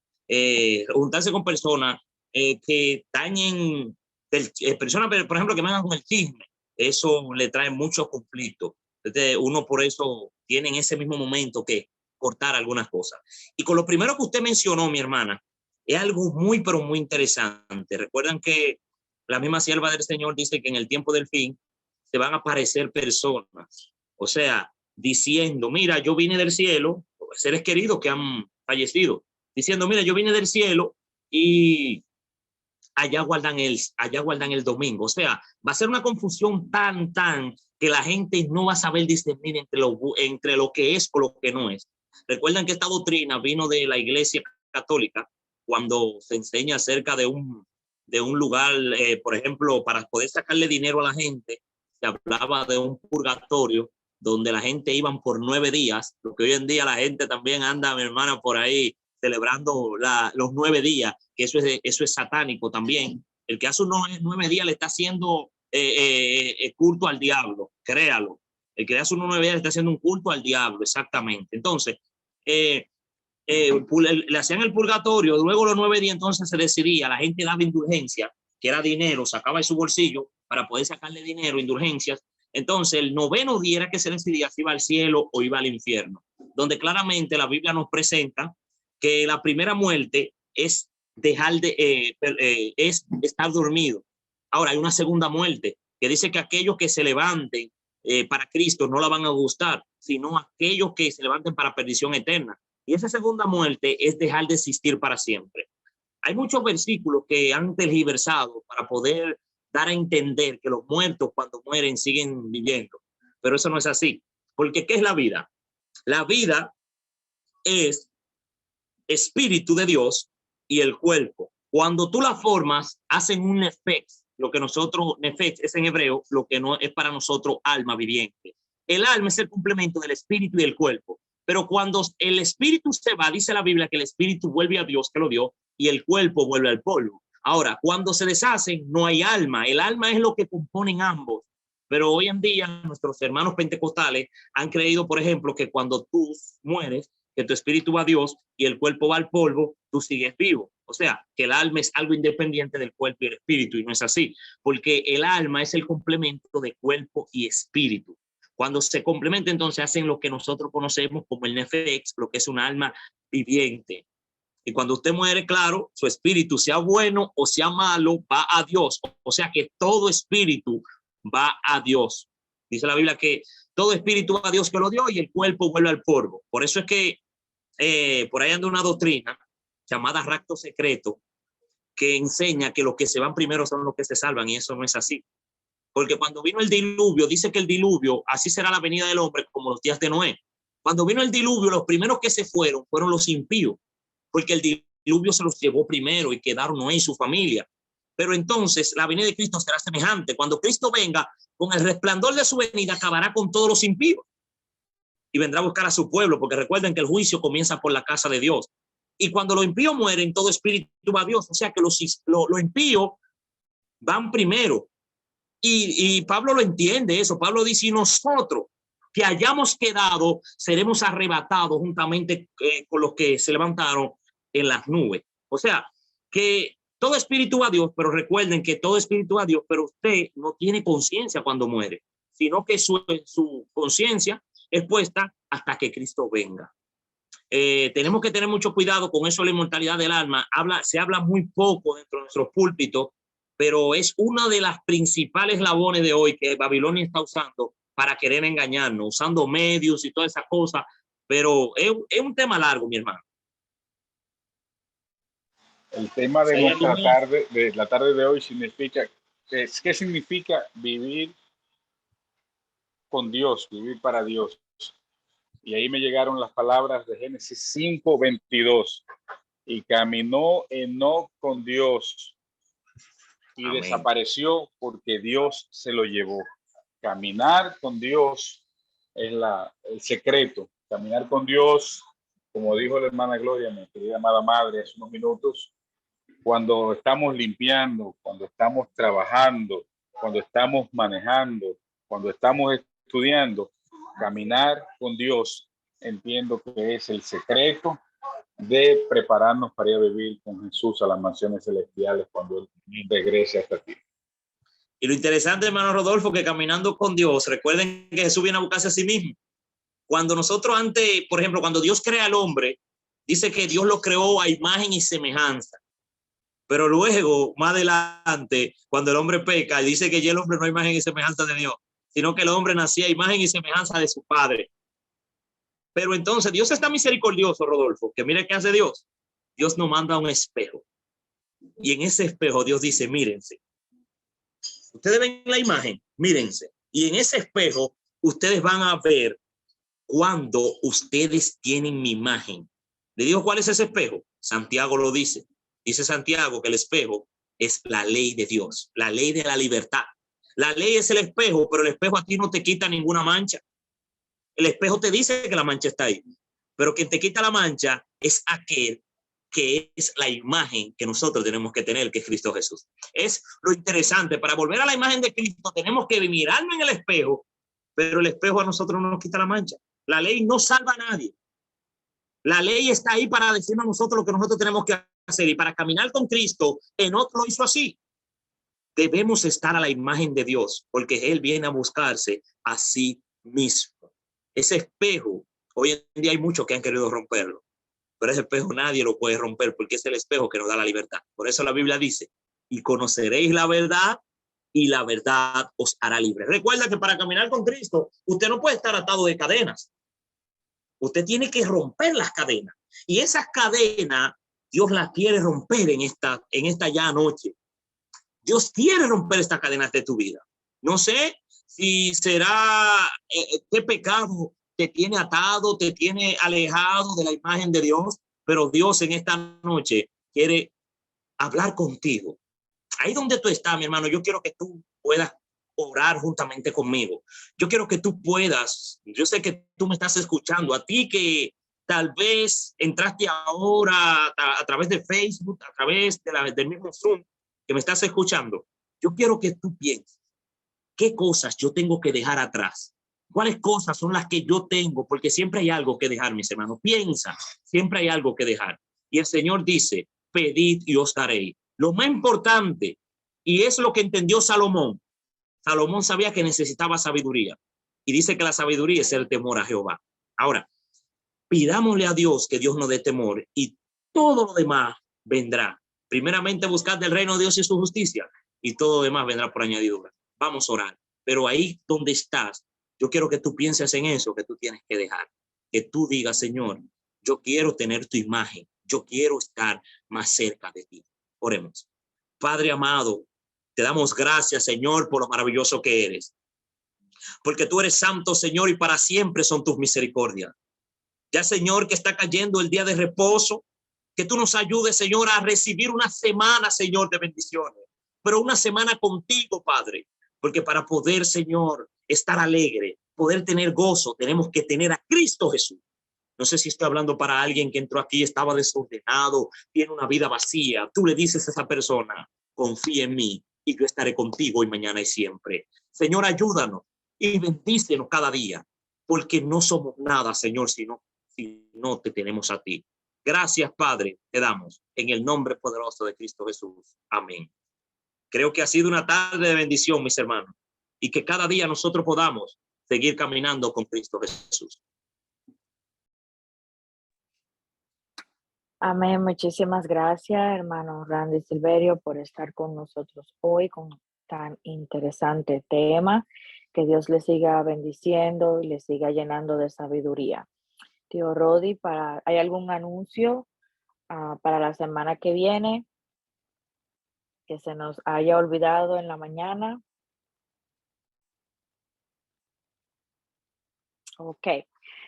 Juntarse con personas que dañen, personas, por ejemplo, que me hagan con el chisme, eso le trae muchos conflictos. Entonces, uno por eso tiene en ese mismo momento que cortar algunas cosas. Y con lo primero que usted mencionó, mi hermana, es algo muy, pero muy interesante. Recuerdan que la misma sierva del Señor dice que en el tiempo del fin se van a aparecer personas, o sea, diciendo, mira, yo vine del cielo, seres queridos que han fallecido, diciendo, mira, yo vine del cielo y allá guardan el domingo. O sea, va a ser una confusión tan que la gente no va a saber discernir entre lo que es o lo que no es. Recuerdan que esta doctrina vino de la Iglesia Católica, cuando se enseña acerca de un lugar, por ejemplo, para poder sacarle dinero a la gente, se hablaba de un purgatorio donde la gente iban por 9 días, lo que hoy en día la gente también anda, mi hermana, por ahí celebrando los 9 días, que eso es satánico también. El que hace unos 9 días le está haciendo culto al diablo, créalo. El que hace unos 9 días le está haciendo un culto al diablo, exactamente. Entonces, le hacían el purgatorio, luego los 9 días entonces se decidía, la gente daba indulgencia, que era dinero, sacaba de su bolsillo para poder sacarle dinero, indulgencias. Entonces el 9º día era que se decidía si iba al cielo o iba al infierno, donde claramente la Biblia nos presenta que la primera muerte es es estar dormido. Ahora hay una segunda muerte que dice que aquellos que se levanten para Cristo no la van a gustar, sino aquellos que se levanten para perdición eterna. Y esa segunda muerte es dejar de existir para siempre. Hay muchos versículos que han tergiversado para poder dar a entender que los muertos cuando mueren siguen viviendo, pero eso no es así. Porque ¿qué es la vida? La vida es espíritu de Dios y el cuerpo. Cuando tú la formas, hacen un nefex, lo que nosotros, nefex es en hebreo, lo que no es para nosotros alma viviente. El alma es el complemento del espíritu y del cuerpo. Pero cuando el espíritu se va, dice la Biblia que el espíritu vuelve a Dios que lo dio y el cuerpo vuelve al polvo. Ahora, cuando se deshacen, no hay alma. El alma es lo que componen ambos. Pero hoy en día nuestros hermanos pentecostales han creído, por ejemplo, que cuando tú mueres, que tu espíritu va a Dios y el cuerpo va al polvo, tú sigues vivo. O sea, que el alma es algo independiente del cuerpo y el espíritu, y no es así, porque el alma es el complemento de cuerpo y espíritu. Cuando se complementa, entonces hacen lo que nosotros conocemos como el nefex, lo que es un alma viviente. Y cuando usted muere, claro, su espíritu, sea bueno o sea malo, va a Dios. O sea que todo espíritu va a Dios. Dice la Biblia que todo espíritu va a Dios que lo dio y el cuerpo vuelve al polvo. Por eso es que por ahí anda una doctrina llamada rapto secreto que enseña que los que se van primero son los que se salvan, y eso no es así. Porque cuando vino el diluvio, dice que el diluvio, así será la venida del hombre como los días de Noé. Cuando vino el diluvio, los primeros que se fueron los impíos, porque el diluvio se los llevó primero y quedaron Noé y su familia. Pero entonces la venida de Cristo será semejante. Cuando Cristo venga, con el resplandor de su venida, acabará con todos los impíos y vendrá a buscar a su pueblo, porque recuerden que el juicio comienza por la casa de Dios. Y cuando los impíos mueren, todo espíritu va a Dios. O sea que los impíos van primero. Y Pablo lo entiende eso. Pablo dice, y nosotros que hayamos quedado, seremos arrebatados juntamente con los que se levantaron en las nubes. O sea, que todo espíritu va a Dios, pero recuerden que todo espíritu va a Dios, pero usted no tiene conciencia cuando muere, sino que su conciencia es puesta hasta que Cristo venga. Tenemos que tener mucho cuidado con eso, la inmortalidad del alma. Se habla muy poco dentro de nuestros púlpitos, pero es una de las principales labores de hoy que Babilonia está usando para querer engañarnos, usando medios y toda esa cosa. Pero es un tema largo, mi hermano. El tema de nuestra tarde, de la tarde de hoy, significa, ¿qué significa vivir con Dios, vivir para Dios? Y ahí me llegaron las palabras de Génesis 5:22. Y caminó Enoc con Dios y Amén. Desapareció porque Dios se lo llevó. Caminar con Dios es el secreto. Caminar con Dios, como dijo la hermana Gloria, mi querida amada madre, hace unos minutos, cuando estamos limpiando, cuando estamos trabajando, cuando estamos manejando, cuando estamos estudiando, caminar con Dios, entiendo que es el secreto de prepararnos para ir a vivir con Jesús a las mansiones celestiales cuando Él regrese hasta ti. Y lo interesante, hermano Rodolfo, que caminando con Dios, recuerden que Jesús viene a buscarse a sí mismo. Cuando nosotros antes, por ejemplo, cuando Dios crea al hombre, dice que Dios lo creó a imagen y semejanza. Pero luego, más adelante, cuando el hombre peca, dice que ya el hombre no es imagen y semejanza de Dios, sino que el hombre nacía a imagen y semejanza de su padre. Pero entonces Dios está misericordioso, Rodolfo, que mire qué hace Dios. Dios nos manda un espejo. Y en ese espejo Dios dice, mírense. Ustedes ven la imagen, mírense. Y en ese espejo ustedes van a ver cuando ustedes tienen mi imagen. ¿Le digo cuál es ese espejo? Santiago lo dice. Dice Santiago que el espejo es la ley de Dios, la ley de la libertad. La ley es el espejo, pero el espejo a ti no te quita ninguna mancha. El espejo te dice que la mancha está ahí, pero quien te quita la mancha es aquel que es la imagen que nosotros tenemos que tener, que es Cristo Jesús. Es lo interesante. Para volver a la imagen de Cristo tenemos que mirarnos en el espejo, pero el espejo a nosotros no nos quita la mancha. La ley no salva a nadie. La ley está ahí para decirnos a nosotros lo que nosotros tenemos que hacer, y para caminar con Cristo, Enoc lo hizo así. Debemos estar a la imagen de Dios, porque Él viene a buscarse a sí mismo. Ese espejo, hoy en día hay muchos que han querido romperlo, pero ese espejo nadie lo puede romper, porque es el espejo que nos da la libertad. Por eso la Biblia dice, y conoceréis la verdad, y la verdad os hará libre. Recuerda que para caminar con Cristo, usted no puede estar atado de cadenas. Usted tiene que romper las cadenas. Y esas cadenas, Dios las quiere romper en esta ya noche. Dios quiere romper estas cadenas de tu vida. No sé si será qué pecado te tiene atado, te tiene alejado de la imagen de Dios, pero Dios en esta noche quiere hablar contigo. Ahí donde tú estás, mi hermano, yo quiero que tú puedas orar juntamente conmigo. Yo quiero que tú puedas, yo sé que tú me estás escuchando, a ti que tal vez entraste ahora a través de Facebook, a través del mismo Zoom, que me estás escuchando. Yo quiero que tú pienses, ¿qué cosas yo tengo que dejar atrás? ¿Cuáles cosas son las que yo tengo? Porque siempre hay algo que dejar, mis hermanos. Piensa, siempre hay algo que dejar. Y el Señor dice, pedid y os daréis. Lo más importante, y es lo que entendió Salomón. Salomón sabía que necesitaba sabiduría. Y dice que la sabiduría es el temor a Jehová. Ahora, pidámosle a Dios que Dios nos dé temor y todo lo demás vendrá. Primeramente buscad del reino de Dios y su justicia, y todo lo demás vendrá por añadidura. Vamos a orar. Pero ahí donde estás, yo quiero que tú pienses en eso que tú tienes que dejar. Que tú digas, Señor, yo quiero tener tu imagen. Yo quiero estar más cerca de ti. Oremos. Padre amado, te damos gracias, Señor, por lo maravilloso que eres. Porque tú eres santo, Señor, y para siempre son tus misericordias. Ya, Señor, que está cayendo el día de reposo, que tú nos ayudes, Señor, a recibir una semana, Señor, de bendiciones, pero una semana contigo, Padre, porque para poder, Señor, estar alegre, poder tener gozo, tenemos que tener a Cristo Jesús. No sé si estoy hablando para alguien que entró aquí, estaba desordenado, tiene una vida vacía. Tú le dices a esa persona, confía en mí y yo estaré contigo hoy, mañana y siempre. Señor, ayúdanos y bendícenos cada día, porque no somos nada, Señor, si no te tenemos a ti. Gracias, Padre, te damos en el nombre poderoso de Cristo Jesús. Amén. Creo que ha sido una tarde de bendición, mis hermanos, y que cada día nosotros podamos seguir caminando con Cristo Jesús. Amén. Muchísimas gracias, hermano Randy Silverio, por estar con nosotros hoy con tan interesante tema. Que Dios le siga bendiciendo y le siga llenando de sabiduría. Tío Rodi, ¿hay algún anuncio para la semana que viene que se nos haya olvidado en la mañana? Ok.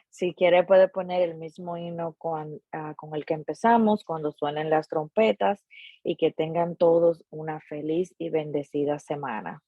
Si quiere puede poner el mismo himno con el que empezamos cuando suenen las trompetas, y que tengan todos una feliz y bendecida semana.